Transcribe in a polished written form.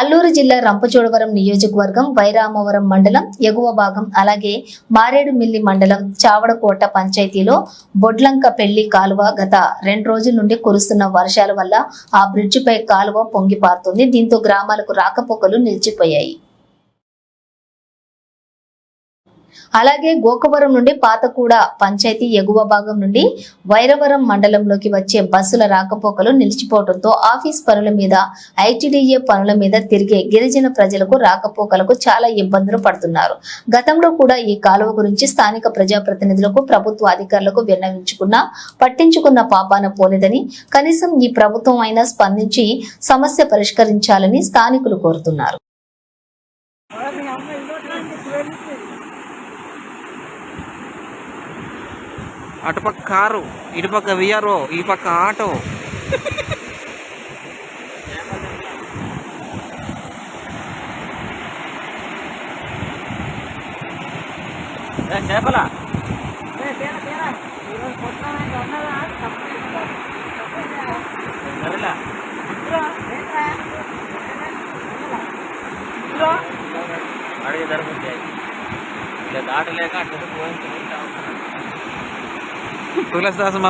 అల్లూరు జిల్లా రంపచోడవరం నియోజకవర్గం వైరామవరం మండలం ఎగువ భాగం అలాగే మారేడుమిల్లి మండలం చావడకోట పంచాయతీలో బొడ్లంక పెళ్లి కాలువ గత 2 రోజుల నుండి కురుస్తున్న వర్షాల వల్ల ఆ బ్రిడ్జిపై కాలువ పొంగి పారుతుంది. దీంతో గ్రామాలకు రాకపోకలు నిలిచిపోయాయి. అలాగే గోకవరం నుండి పాతకూడ పంచాయతీ ఎగువ భాగం నుండి వైరవరం మండలంలోకి వచ్చే బస్సుల రాకపోకలు నిలిచిపోవడంతో ఆఫీస్ పనుల మీద, ఐటీడీఏ పనుల మీద తిరిగే గిరిజన ప్రజలకు రాకపోకలకు చాలా ఇబ్బందులు పడుతున్నారు. గతంలో కూడా ఈ కాలువ గురించి స్థానిక ప్రజాప్రతినిధులకు, ప్రభుత్వ అధికారులకు విన్నవించుకున్నా పట్టించుకున్న పాపాన పోలేదని, కనీసం ఈ ప్రభుత్వం అయినా స్పందించి సమస్య పరిష్కరించాలని స్థానికులు కోరుతున్నారు. అటుపక్క కారు, ఇటుపక్క విఆర్ఓ, ఈ పక్క ఆటో. చేపల అడిగే జరుగుతుంది ఇలా దాటలేక అట్లా తులసిదాస్ మా